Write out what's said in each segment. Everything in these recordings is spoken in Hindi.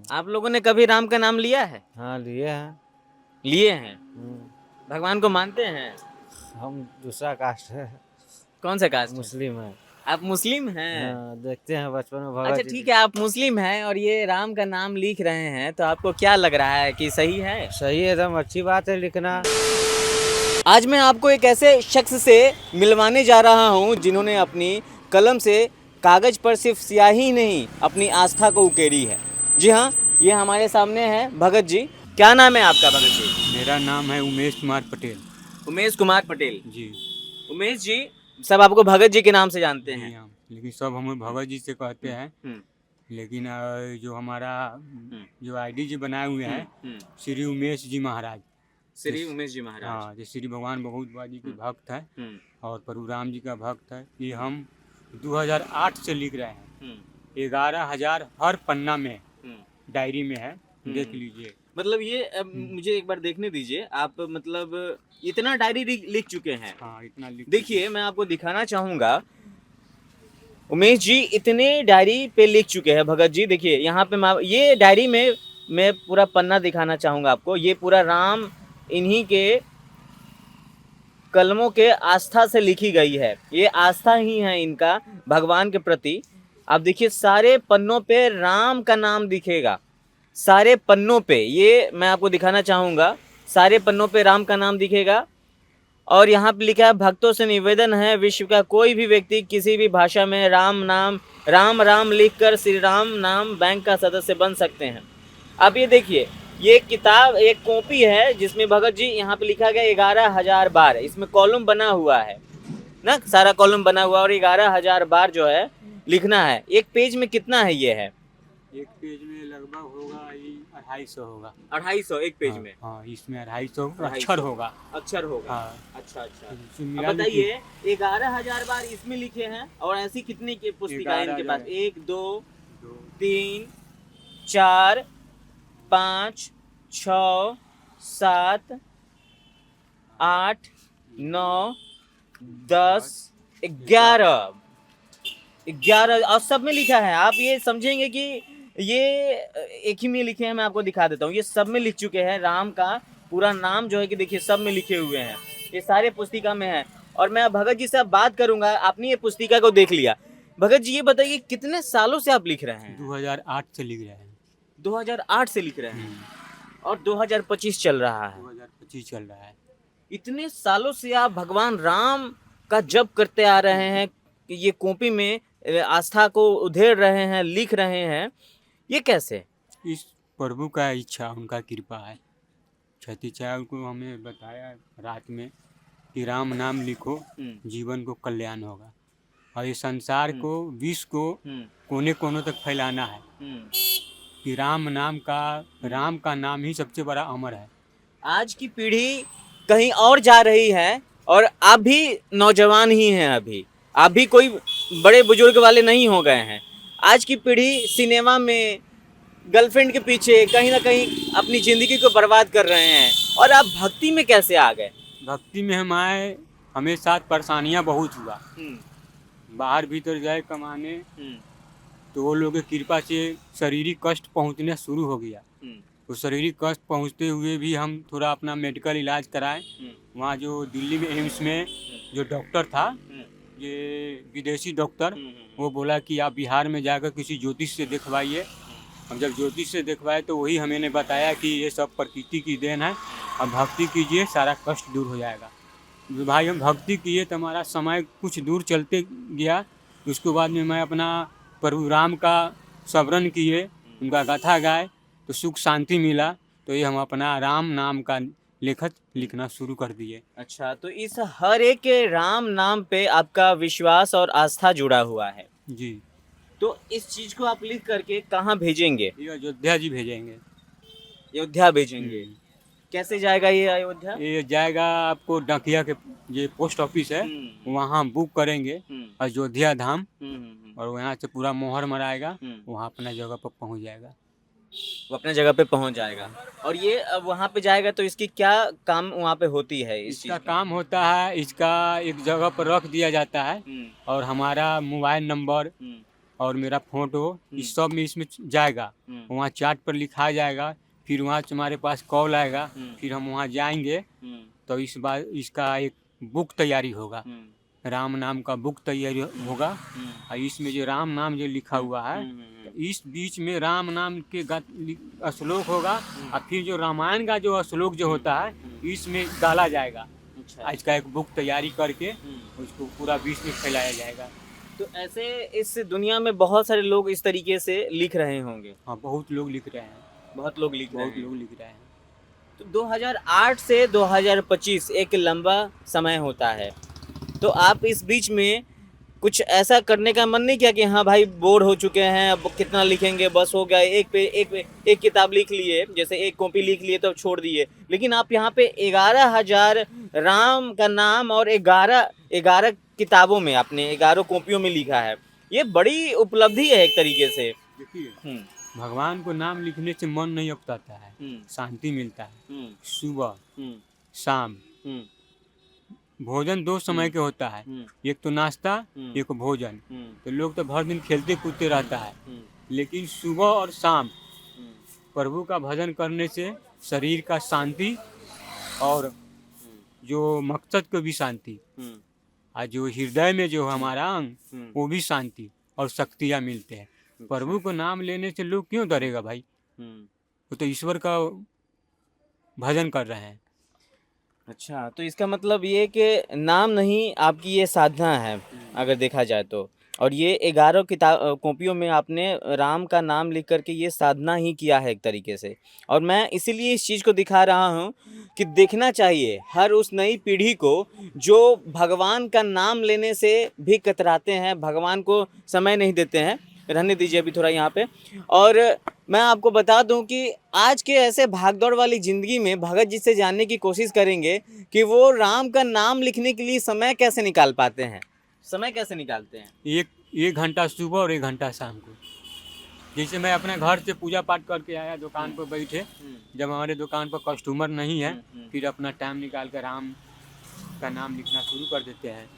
आप लोगों ने कभी राम का नाम लिया है? हाँ लिए हैं। लिए हैं। भगवान को मानते हैं? हम दूसरा कास्ट है, कौन सा कास्ट है? मुस्लिम है। आप मुस्लिम हैं? हाँ, देखते हैं बचपन में अच्छा भगत जी। ठीक है, आप मुस्लिम हैं और ये राम का नाम लिख रहे हैं, तो आपको क्या लग रहा है कि सही है? सही है, एकदम अच्छी बात है लिखना। आज मैं आपको एक ऐसे शख्स से मिलवाने जा रहा हूँ जिन्होंने अपनी कलम से कागज पर सिर्फ स्याही ही नहीं, अपनी आस्था को उकेरी है। जी हाँ, ये हमारे सामने है भगत जी। क्या नाम है आपका भगत जी? मेरा नाम है उमेश कुमार पटेल। उमेश कुमार पटेल। जी। उमेश जी, सब आपको भगत जी के नाम से जानते जी हैं। हाँ, लेकिन सब हमें भगत जी से कहते हैं। हम्म, लेकिन जो हमारा जो आईडी जी बनाए हुए हैं, हम्म। श्री उमेश जी महाराज। श्री उमेश जी महाराज। हाँ, जो श्री भगवान बहुत जी के भक्त हैं हम्म, और प्रभु राम जी का भक्त है। ये हम 2008 से लिख रहे हैं। हम्म, 11,000 हर पन्ना में हम्म। डायरी में है, देख लीजिए। मतलब ये मुझे एक बार देखने दीजिए। आप मतलब इतना डायरी लिख चुके हैं। हाँ, इतना लिख देखिए, मैं आपको दिखाना चाहूंगा। उमेश जी इतने डायरी पे लिख चुके हैं भगत जी। देखिए यहाँ पे ये डायरी में मैं पूरा पन्ना दिखाना चाहूंगा आपको। ये पूरा राम इन्हीं के कलमों के आस्था से लिखी गई है। ये आस्था ही है इनका भगवान के प्रति। आप देखिए, सारे पन्नों पे राम का नाम दिखेगा। सारे पन्नों पे, ये मैं आपको दिखाना चाहूंगा, सारे पन्नों पे राम का नाम दिखेगा। और यहाँ पे लिखा है, भक्तों से निवेदन है, विश्व का कोई भी व्यक्ति किसी भी भाषा में राम नाम राम राम लिखकर श्री राम नाम बैंक का सदस्य बन सकते हैं। अब ये देखिए, ये किताब एक कॉपी है जिसमें भगत जी यहाँ पे लिखा गया 11,000 बार। इसमें कॉलम बना हुआ है ना, सारा कॉलम बना हुआ, और 11,000 बार जो है लिखना है। एक पेज में कितना है ये है? एक पेज में लगभग होगा ये 250 होगा। 250 एक पेज हाँ, में? हाँ, इसमें 250 250 अक्षर होगा। अक्षर होगा। हाँ। अच्छा अच्छा। इसे अब मिला बताइए, 11,000 बार इसमें लिखे हैं और ऐसी कितनी की पुस्तिका है इनके पास? 1 2 3 4 5 6 7 8 9 10 11 और सब में लिखा है। आप ये समझेंगे कि ये एक ही में लिखे हैं। मैं आपको दिखा देता हूँ, ये सब में लिख चुके हैं। राम का पूरा नाम जो है कि देखिए सब में लिखे हुए हैं। ये सारे पुस्तिका में है। और मैं भगत जी से अब बात करूंगा। आपने ये पुस्तिका को देख लिया। भगत जी ये बताइए, कितने सालों से आप लिख रहे हैं? 2008 से लिख रहे हैं। 2008 से लिख रहे हैं और 2025 चल रहा है। 2025 चल रहा है। इतने सालों से आप भगवान राम का जप करते आ रहे हैं कि ये कॉपी में आस्था को उधेड़ रहे हैं, लिख रहे हैं, ये कैसे? इस प्रभु का इच्छा, उनका कृपा है। क्षति चाय को हमें बताया रात में कि राम नाम लिखो, जीवन को कल्याण होगा। और ये संसार को, विश्व को कोने कोनों तक फैलाना है कि राम का नाम ही सबसे बड़ा अमर है। आज की पीढ़ी कहीं और जा रही है और आप भी नौजवान ही हैं। अभी आप भी कोई बड़े बुजुर्ग वाले नहीं हो गए हैं। आज की पीढ़ी सिनेमा में, गर्लफ्रेंड के पीछे कहीं ना कहीं अपनी जिंदगी को बर्बाद कर रहे हैं। और आप भक्ति में कैसे आ गए? भक्ति में हम आए, हमें साथ परेशानियां बहुत हुआ। बाहर भीतर जाए कमाने, तो वो लोगों की कृपा से शारीरिक कष्ट पहुंचने शुरू हो गया। तो शारीरिक कष्ट पहुंचते हुए भी हम थोड़ा अपना मेडिकल इलाज कराए। वहाँ जो दिल्ली में एम्स में जो डॉक्टर था, ये विदेशी डॉक्टर, वो बोला कि आप बिहार में जाकर किसी ज्योतिष से दिखवाइए। हम जब ज्योतिष से दिखवाए तो वही हमें बताया कि ये सब प्रकृति की देन है, अब भक्ति कीजिए, सारा कष्ट दूर हो जाएगा। भाई हम भक्ति किए तो हमारा समय कुछ दूर चलते गया। उसके बाद में मैं अपना प्रभु राम का स्मरण किए, उनका गाथा गाए तो सुख शांति मिला। तो ये हम अपना राम नाम का लिखना शुरू कर दिए। अच्छा, तो इस हर एक के राम नाम पे आपका विश्वास और आस्था जुड़ा हुआ है? जी। तो इस चीज को आप लिख करके कहाँ भेजेंगे? ये अयोध्या जी भेजेंगे। अयोध्या भेजेंगे? कैसे जाएगा ये अयोध्या? ये जाएगा आपको डाकिया के, ये पोस्ट ऑफिस है, वहाँ बुक करेंगे अयोध्या धाम, और वहाँ से पूरा मोहर मराएगा, वहाँ अपना जगह पर पहुँच जाएगा। वो अपने जगह पे पहुँच जाएगा। और ये अब वहाँ पे जाएगा तो इसकी क्या काम वहाँ पे होती है? इसका काम होता है, इसका एक जगह पर रख दिया जाता है और हमारा मोबाइल नंबर और मेरा फोटो इस सब में इसमें जाएगा। वहाँ चार्ट पर लिखा जाएगा, फिर वहाँ से हमारे पास कॉल आएगा, फिर हम वहाँ जाएंगे तो इस बार इसका एक बुक तैयारी होगा, राम नाम का बुक तैयारी होगा। और इसमें जो राम नाम जो लिखा हुआ है, तो इस बीच में राम नाम के श्लोक होगा, और फिर जो रामायण का जो श्लोक जो होता है इसमें डाला जाएगा। अच्छा। इसका एक बुक तैयारी करके उसको पूरा विश्व में फैलाया जाएगा। तो ऐसे इस दुनिया में बहुत सारे लोग इस तरीके से लिख रहे होंगे। हाँ, बहुत लोग लिख रहे हैं, बहुत लोग लिख रहे बहुत हैं। लोग लिख रहे हैं। तो 2008 से 2025 एक लंबा समय होता है, तो आप इस बीच में कुछ ऐसा करने का मन नहीं किया कि हाँ भाई बोर हो चुके हैं, अब कितना लिखेंगे, बस हो गया, एक किताब लिख लिए, जैसे एक कॉपी लिख लिए तो छोड़ दिए, लेकिन आप यहाँ पे 11,000 राम का नाम और 11 किताबों में आपने 11 कॉपियों में लिखा है। ये बड़ी उपलब्धि है एक तरीके से। देखिए, भगवान को नाम लिखने से मन नहीं उकताता है, शांति मिलता है। सुबह शाम भोजन 2 समय के होता है, एक तो नाश्ता, एक भोजन। तो लोग तो भर दिन खेलते कूदते रहता है, लेकिन सुबह और शाम प्रभु का भजन करने से शरीर का शांति और जो मकसद को भी शांति, और जो हृदय में जो हमारा अंग वो भी शांति और शक्तियाँ मिलते हैं। प्रभु को नाम लेने से लोग क्यों डरेगा भाई? वो तो ईश्वर का भजन कर रहे हैं। अच्छा, तो इसका मतलब ये कि नाम नहीं, आपकी ये साधना है अगर देखा जाए तो। और ये 11 कॉपियों में आपने राम का नाम लिख करके ये साधना ही किया है एक तरीके से। और मैं इसीलिए इस चीज़ को दिखा रहा हूँ कि देखना चाहिए हर उस नई पीढ़ी को जो भगवान का नाम लेने से भी कतराते हैं, भगवान को समय नहीं देते हैं। रहने दीजिए अभी थोड़ा यहाँ पे। और मैं आपको बता दूं कि आज के ऐसे भागदौड़ वाली ज़िंदगी में भगत जी से जानने की कोशिश करेंगे कि वो राम का नाम लिखने के लिए समय कैसे निकाल पाते हैं, समय कैसे निकालते हैं। एक घंटा सुबह और 1 घंटा शाम को। जैसे मैं अपने घर से पूजा पाठ करके आया, दुकान पर बैठे, जब हमारे दुकान पर कस्टमर नहीं है, फिर अपना टाइम निकाल कर राम का नाम लिखना शुरू कर देते हैं।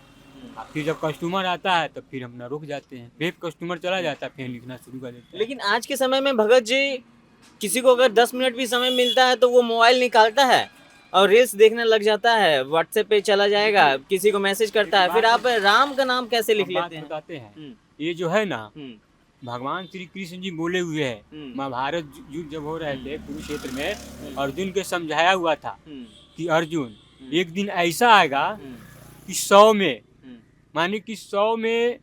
फिर जब कस्टमर आता है तो फिर हम रुक जाते हैं, फिर कस्टमर चला जाता है, फिर लिखना शुरू कर देते हैं। लेकिन आज के समय में भगत जी, किसी को अगर 10 मिनट भी समय मिलता है तो वो मोबाइल निकालता है और रील्स देखने लग जाता है, व्हाट्सएप पे चला जाएगा, किसी को मैसेज करता है। फिर आप राम का नाम कैसे लिख लेते हैं? बताते हैं, ये जो है ना, भगवान श्री कृष्ण जी बोले हुए हैं। महाभारत युद्ध जब हो रहे थे कुरुक्षेत्र में, अर्जुन के समझाया हुआ था कि अर्जुन, एक दिन ऐसा आएगा कि 100 में, माने कि 100 में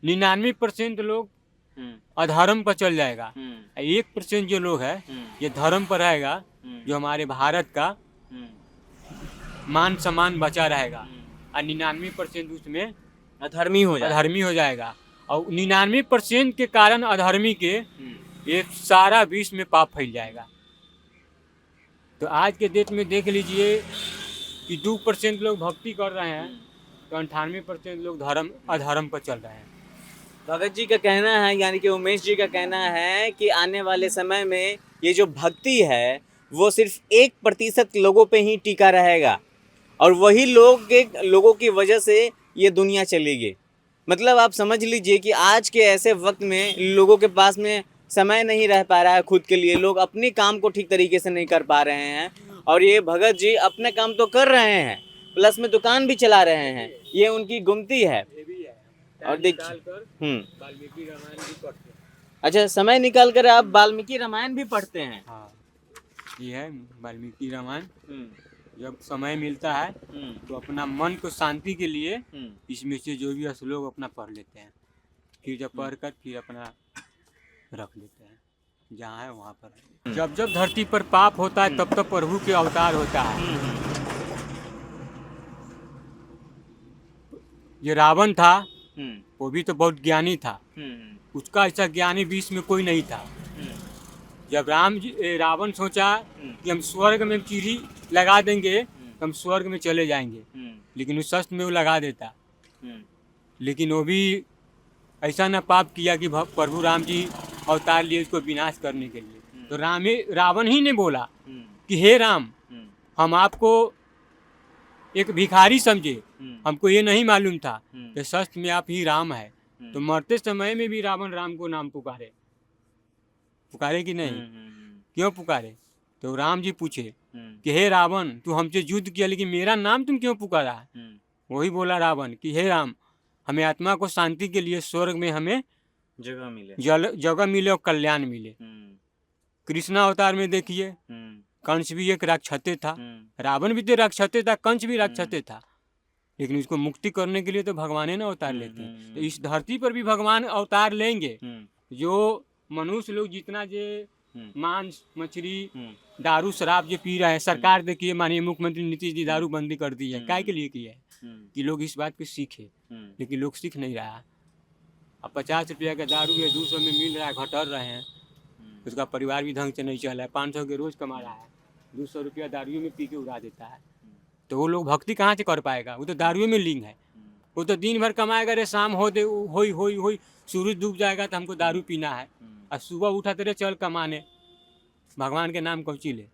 99% लोग अधर्म पर चल जाएगा, 1% जो लोग है ये धर्म पर रहेगा, जो हमारे भारत का मान सम्मान बचा रहेगा, और 99% उसमें अधर्मी हो जाएगा। और 99% के कारण अधर्मी के ये सारा विश्व में पाप फैल जाएगा। तो आज के डेट में देख लीजिए कि 2% लोग भक्ति कर रहे हैं, तो 98% लोग अधर्म पर चल रहे हैं। भगत जी का कहना है, यानी कि उमेश जी का कहना है कि आने वाले समय में ये जो भक्ति है वो सिर्फ 1% लोगों पे ही टिका रहेगा, और वही लोगों की वजह से ये दुनिया चलेगी। मतलब आप समझ लीजिए कि आज के ऐसे वक्त में लोगों के पास में समय नहीं रह पा रहा है खुद के लिए, लोग अपने काम को ठीक तरीके से नहीं कर पा रहे हैं। और ये भगत जी अपने काम तो कर रहे हैं, प्लस में दुकान भी चला रहे हैं, ये उनकी गुमती है। और वाल्मीकि रामायण भी पढ़ते हैं। अच्छा, समय निकाल कर आप वाल्मीकि रामायण भी पढ़ते हैं? हाँ, ये है वाल्मीकि रामायण। जब समय मिलता है तो अपना मन को शांति के लिए इसमें से जो भी श्लोक अपना पढ़ लेते हैं, फिर जब पढ़ कर फिर अपना रख लेते हैं, जहाँ है वहाँ पर। जब जब धरती पर पाप होता है तब तब प्रभु के अवतार होता है। ये रावण था, वो भी तो बहुत ज्ञानी था, उसका ऐसा ज्ञानी विश्व में कोई नहीं था। जब रावण सोचा कि हम स्वर्ग में सीढ़ी लगा देंगे तो हम स्वर्ग में चले जाएंगे, लेकिन उस शस्त्र में वो लगा देता, लेकिन वो भी ऐसा ना पाप किया कि प्रभु राम जी अवतार लिए उसको विनाश करने के लिए। तो रावण ही ने बोला कि हे राम, हम आपको एक भिखारी समझे, हमको ये नहीं मालूम था कि शस्त्र में आप ही राम है, तो मरते समय में भी रावण राम को नाम पुकारे, पुकारे कि नहीं? क्यों पुकारे? तो राम जी पूछे कि हे रावण, तू हमसे युद्ध किया लेकिन मेरा नाम तुम क्यों पुकारा है? वही बोला रावण कि हे राम, हमें आत्मा को शांति के लिए स्वर्ग में हमें जगह मिले और कल्याण मिले। कृष्णा अवतार में देखिए, कंस भी एक राक्षस था, रावण भी तो राक्षस था, कंस भी राक्षस था, लेकिन उसको मुक्ति करने के लिए तो भगवान ने अवतार लेते हैं। तो इस धरती पर भी भगवान अवतार लेंगे। जो मनुष्य लोग जितना जे मांस मछली दारू शराब जो पी रहे हैं, सरकार देखिए माननीय मुख्यमंत्री नीतीश जी दारू बंदी कर दी है, काय के लिए की है? कि लोग इस बात को सीखे, लेकिन लोग सीख नहीं रहा। अब 50 रुपया का दारू है 200 में मिल रहा है, घटर रहे हैं, उसका परिवार भी ढंग से नहीं चल रहा है, 500 के रोज कमा रहा है, 200 रुपया दारू में पी के उड़ा देता है। तो वो लोग भक्ति कहाँ से कर पाएगा? वो तो दारू में लिंग है। वो तो दिन भर कमाएगा, रे शाम होते होई सूरज डूब जाएगा तो हमको दारू पीना है, और सुबह उठा तेरे चल कमाने, भगवान के नाम कौची ले।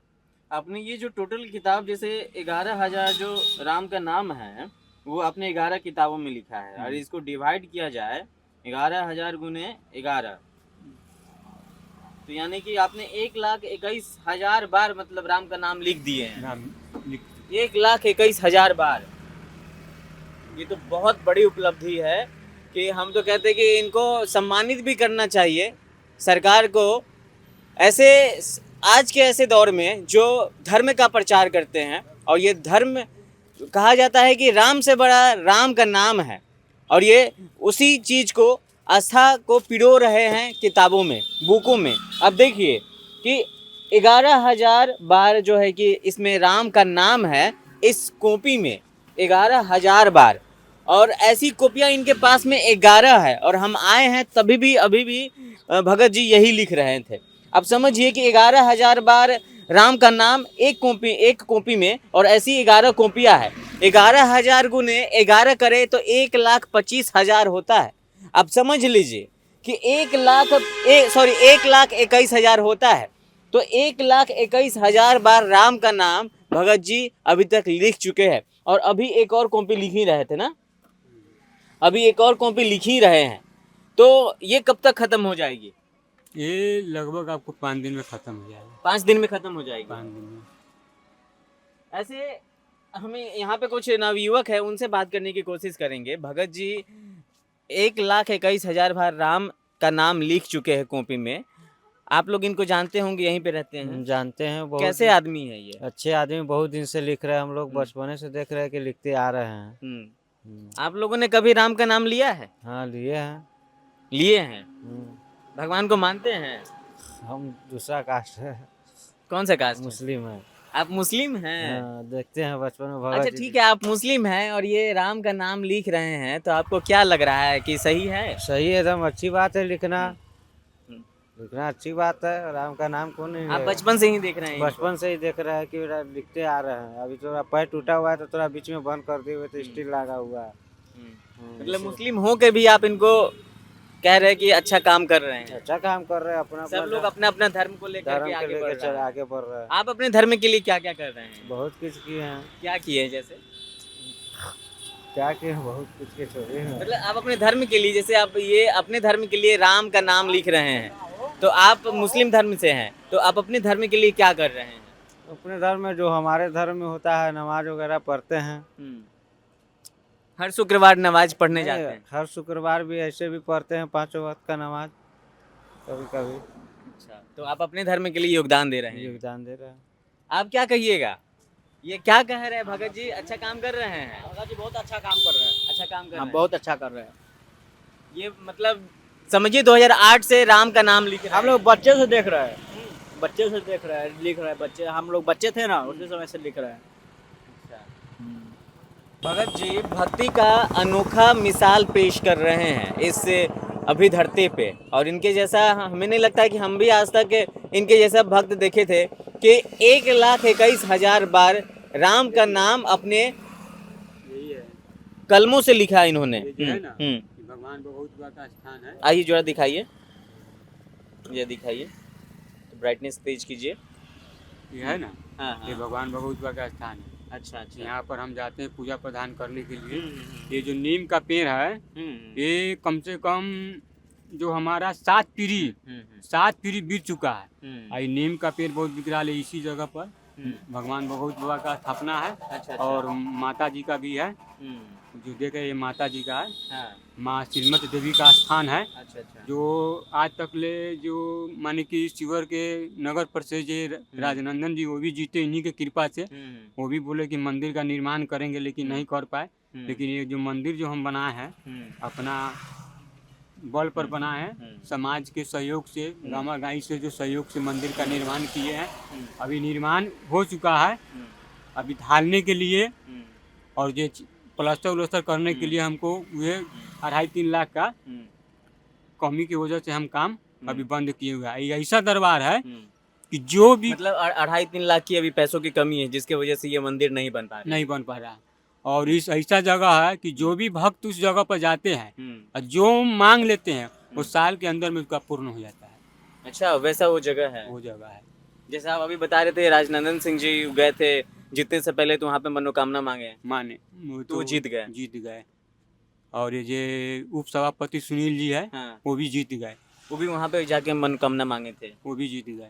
आपने ये जो टोटल किताब जैसे 11,000 जो राम का नाम है वो आपने 11 किताबों में लिखा है, और इसको डिवाइड किया जाए 11,000 गुने 11, तो यानी कि आपने 1,21,000 बार मतलब राम का नाम लिख दिए हैं। नाम लिख 1,21,000 बार। ये तो बहुत बड़ी उपलब्धि है कि हम तो कहते हैं कि इनको सम्मानित भी करना चाहिए सरकार को। ऐसे आज के ऐसे दौर में जो धर्म का प्रचार करते हैं, और ये धर्म कहा जाता है कि राम से बड़ा राम का नाम है, और ये उसी चीज़ को आस्था को पिरो रहे हैं किताबों में, बुकों में। अब देखिए कि 11,000 बार जो है कि इसमें राम का नाम है, इस कॉपी में 11,000 बार, और ऐसी कॉपियाँ इनके पास में 11 है, और हम आए हैं तभी भी अभी भी भगत जी यही लिख रहे थे। अब समझिए कि 11,000 बार राम का नाम एक कॉपी में, और ऐसी 11 कॉपियाँ है। 11,000 गुने 11 करे तो 1,25,000 होता है। अब समझ लीजिए कि 1,21,000 होता है, तो 1,21,000 बार राम का नाम भगत जी अभी तक लिख चुके हैं, और अभी एक और कॉपी लिख ही रहे थे ना, अभी एक और कॉपी लिख ही रहे हैं। तो ये कब तक खत्म हो जाएगी? ये लगभग आपको 5 दिन में खत्म हो जाएगा। 5 दिन में खत्म हो जाएगी। 5 दिन में। ऐसे हमें यहाँ पे कुछ नवयुवक है, उनसे बात करने की कोशिश करेंगे। भगत जी 1,21,000 बार राम का नाम लिख चुके हैं कॉपी में। आप लोग इनको जानते होंगे, यहीं पे रहते हैं। जानते हैं, बहुत कैसे आदमी है ये? अच्छे आदमी, बहुत दिन से लिख रहे हैं, हम लोग बचपने से देख रहे हैं कि लिखते आ रहे हैं। आप लोगों ने कभी राम का नाम लिया है? हाँ, लिए हैं। लिए हैं। भगवान को मानते हैं? हम दूसरा कास्ट है। कौन सा कास्ट? मुस्लिम है। आप मुस्लिम हैं? हाँ, देखते हैं बचपन में भगत अच्छा जी। ठीक है, आप मुस्लिम हैं और ये राम का नाम लिख रहे हैं, तो आपको क्या लग रहा है कि सही है? सही है, एकदम अच्छी बात है लिखना। लिखना अच्छी बात है, राम का नाम कौन नहीं आप लेगा? बचपन से ही देख रहे हैं इनको? बचपन से ही देख रहा है कि लिखते आ रहे हैं। अभी थोड़ा पैर टूटा हुआ है तो थोड़ा बीच में बंद कर दिए हुए, तो स्टील लगा हुआ है। मतलब मुस्लिम हो के भी आप इनको कह रहे हैं कि अच्छा काम कर रहे हैं? अच्छा काम कर रहे हैं। अपना सब लोग अपना अपना धर्म को लेकर धर्म के के आगे बढ़ लेके रहे हैं। आगे बढ़ रहे हैं। आप अपने धर्म के लिए क्या क्या कर रहे हैं? बहुत कुछ किए हैं। क्या किए जैसे? क्या किए हैं? बहुत कुछ के छोड़े हैं। मतलब आप अपने धर्म के लिए, जैसे आप ये अपने धर्म के लिए राम का नाम लिख रहे हैं, तो आप मुस्लिम धर्म से हैं, तो आप अपने धर्म के लिए क्या कर रहे हैं? अपने धर्म में जो हमारे धर्म में होता है, नमाज वगैरह पढ़ते हैं। हर शुक्रवार नमाज पढ़ने जाते हैं? हर शुक्रवार भी ऐसे भी पढ़ते हैं, 5 वक्त का नमाज कभी कभी। अच्छा, तो आप अपने धर्म के लिए योगदान दे रहे हैं? योगदान दे रहे हैं। आप क्या कहिएगा? ये क्या कह रहे हैं भगत जी? अच्छा काम कर रहे हैं? भगत जी बहुत अच्छा काम कर रहे हैं। अच्छा काम कर रहे हैं? बहुत अच्छा कर रहे हैं। ये मतलब समझिए 2008 से राम का नाम लिख रहे हैं। हम लोग बच्चे से देख रहे हैं, बच्चे से देख रहे हैं, लिख रहे हैं। बच्चे, हम लोग बच्चे थे ना, उसी समय से लिख रहे हैं। भगत जी भक्ति का अनोखा मिसाल पेश कर रहे हैं इस अभी धरती पे, और इनके जैसा हमें नहीं लगता है कि हम भी आज तक इनके जैसा भक्त देखे थे कि 1,21,000 बार राम का नाम अपने यही है कलमों से लिखा इन्होंने। ये जो है ना, कि भगवान भगवत का स्थान है। आइए जोड़ा दिखाइए, ये दिखाइए, तो ब्राइटनेस तेज कीजिए। ये है ना, हाँ ये भगवान भगवत का स्थान है। अच्छा अच्छा। यहाँ पर हम जाते हैं पूजा प्रदान करने के लिए। हम्म, ये जो नीम का पेड़ है, ये कम से कम जो हमारा 7 पीढ़ी बीत चुका है। और ये नीम का पेड़ बहुत विकराल है। इसी जगह पर भगवान भगवत बाबा का स्थापना है। अच्छा और माता जी का भी है, जो देखे ये माता जी का है। हाँ, माँ श्रीमती देवी का स्थान है, अच्छा अच्छा। जो आज तक ले जो माने कि शिवर के नगर परिषद जे राजनंदन जी वो भी जीते इन्हीं के कृपा से। वो भी बोले कि मंदिर का निर्माण करेंगे, लेकिन नहीं कर पाए। लेकिन ये जो मंदिर जो हम बनाए हैं अपना बल पर बनाए हैं, समाज के सहयोग से, गामा गाई से जो सहयोग से मंदिर का निर्माण किए हैं। अभी निर्माण हो चुका है, अभी ढालने के लिए और ये प्लास्टर उलस्टर करने के लिए हमको ये 2.5-3 लाख का कमी की वजह से हम काम अभी बंद किए हुए हैं। ये ऐसा दरबार है कि जो भी मतलब 2.5-3 लाख की अभी पैसों की कमी है, जिसके वजह से ये मंदिर नहीं बन पा रहा है। नहीं बन पा रहा है। और इस ऐसा जगह है कि जो भी भक्त उस जगह पर जाते हैं और जो मांग लेते हैं वो साल के अंदर में उसका पूर्ण हो जाता है। अच्छा, वैसा वो जगह है। वो जगह है। जैसे आप अभी बता रहे थे राजनंदन सिंह जी गए थे, जीतने से पहले तो वहाँ पे मनोकामना मांगे, माने वो तो वो जीत गए। जीत गए। और ये जो उप सभापति सुनील जी है, हाँ, वो भी जीत गए। वो भी वहाँ पे जाके मनोकामना मांगे थे। वो भी जीत गए।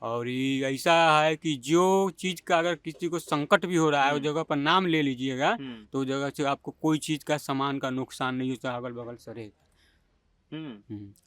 और ये ऐसा है कि जो चीज़ का अगर किसी को संकट भी हो रहा है, उस जगह पर नाम ले लीजिएगा तो उस जगह से आपको कोई चीज़ का सामान का नुकसान नहीं होता, अगल बगल से रहेगा।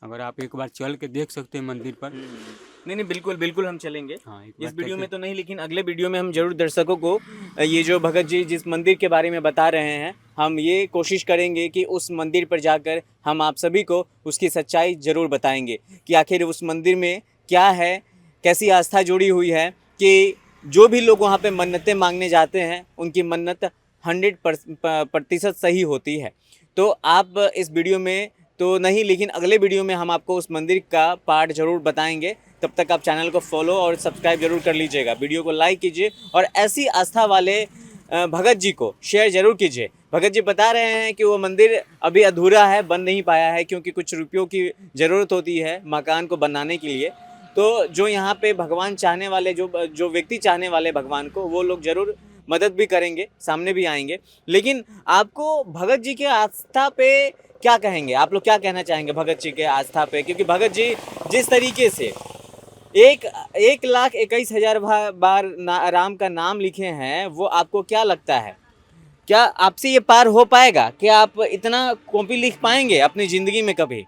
अगर आप एक बार चल के देख सकते हैं मंदिर पर। नहीं नहीं, बिल्कुल बिल्कुल हम चलेंगे। हाँ, एक इस बार वीडियो चल में के- तो नहीं, लेकिन अगले वीडियो में हम जरूर दर्शकों को ये जो भगत जी जिस मंदिर के बारे में बता रहे हैं, हम ये कोशिश करेंगे कि उस मंदिर पर जाकर हम आप सभी को उसकी सच्चाई जरूर बताएंगे कि आखिर उस मंदिर में क्या है, कैसी आस्था जुड़ी हुई है कि जो भी लोग वहाँ पे मन्नतें मांगने जाते हैं उनकी मन्नत 100% सही होती है। तो आप इस वीडियो में तो नहीं, लेकिन अगले वीडियो में हम आपको उस मंदिर का पार्ट जरूर बताएंगे। तब तक आप चैनल को फॉलो और सब्सक्राइब जरूर कर लीजिएगा, वीडियो को लाइक कीजिए और ऐसी आस्था वाले भगत जी को शेयर जरूर कीजिए। भगत जी बता रहे हैं कि वो मंदिर अभी अधूरा है, बन नहीं पाया है, क्योंकि कुछ रुपयों की ज़रूरत होती है मकान को बनाने के लिए। तो जो यहाँ पे भगवान चाहने वाले, जो व्यक्ति चाहने वाले भगवान को, वो लोग जरूर मदद भी करेंगे, सामने भी आएंगे। लेकिन आपको भगत जी के आस्था पे क्या कहेंगे, आप लोग क्या कहना चाहेंगे भगत जी के आस्था पे? क्योंकि भगत जी जिस तरीके से 1,21,000 बार राम का नाम लिखे हैं, वो आपको क्या लगता है, क्या आपसे ये पार हो पाएगा? क्या आप इतना कॉपी लिख पाएंगे अपनी ज़िंदगी में? कभी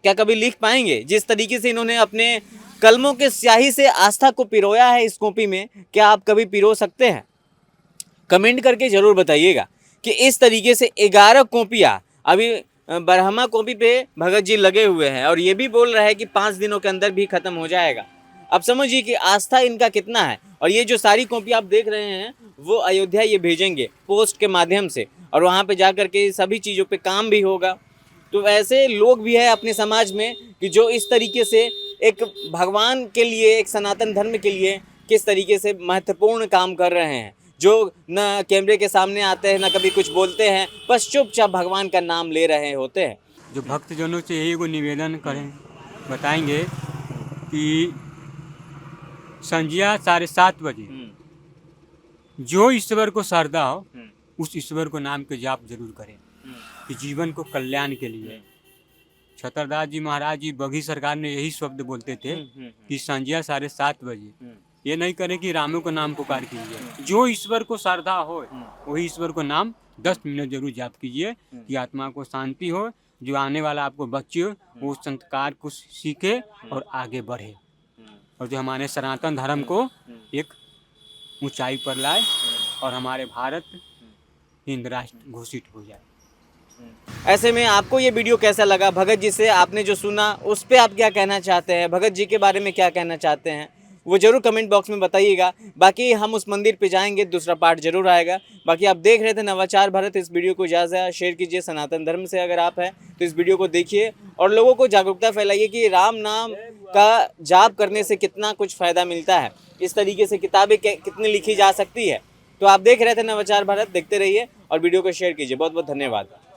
क्या कभी लिख पाएंगे? जिस तरीके से इन्होंने अपने कलमों के स्याही से आस्था को पिरोया है इस कॉपी में, क्या आप कभी पिरो सकते हैं? कमेंट करके ज़रूर बताइएगा कि इस तरीके से 11 कॉपियाँ अभी ब्रह्मा कॉपी पे भगत जी लगे हुए हैं और ये भी बोल रहा है कि 5 दिनों के अंदर भी खत्म हो जाएगा। अब समझिए कि आस्था इनका कितना है। और ये जो सारी कॉपी आप देख रहे हैं वो अयोध्या ये भेजेंगे पोस्ट के माध्यम से, और वहाँ पे जा कर के सभी चीज़ों पे काम भी होगा। तो ऐसे लोग भी हैं अपने समाज में कि जो इस तरीके से एक भगवान के लिए, एक सनातन धर्म के लिए किस तरीके से महत्वपूर्ण काम कर रहे हैं, जो न कैमरे के सामने आते हैं, न कभी कुछ बोलते हैं, बस चुपचाप भगवान का नाम ले रहे होते हैं। जो भक्तजनों से यही को निवेदन करें, बताएंगे कि संध्या 7:30 बजे जो ईश्वर को श्रद्धा हो उस ईश्वर को नाम के जाप जरूर करें कि जीवन को कल्याण के लिए। छतरदास जी महाराज जी, बघी सरकार ने यही शब्द बोलते थे कि संध्या 7:30 बजे ये नहीं करें कि रामों का नाम पुकार कीजिए। जो ईश्वर को श्रद्धा हो वही ईश्वर को नाम 10 मिनट जरूर जाप कीजिए कि आत्मा को शांति हो, जो आने वाला आपको बच्चे हो वो संस्कार को सीखे और आगे बढ़े, और जो हमारे सनातन धर्म को एक ऊंचाई पर लाए और हमारे भारत हिंद राष्ट्र घोषित हो जाए। ऐसे में आपको ये वीडियो कैसा लगा? भगत जी से आपने जो सुना उस पर आप क्या कहना चाहते हैं? भगत जी के बारे में क्या कहना चाहते हैं वो जरूर कमेंट बॉक्स में बताइएगा। बाकी हम उस मंदिर पे जाएंगे, दूसरा पार्ट जरूर आएगा। बाकी आप देख रहे थे नवाचार भारत, इस वीडियो को ज़्यादा शेयर कीजिए। सनातन धर्म से अगर आप हैं तो इस वीडियो को देखिए और लोगों को जागरूकता फैलाइए कि राम नाम का जाप करने से कितना कुछ फ़ायदा मिलता है, इस तरीके से किताबें कितनी लिखी जा सकती है। तो आप देख रहे थे नवाचार भारत, देखते रहिए और वीडियो को शेयर कीजिए। बहुत बहुत धन्यवाद।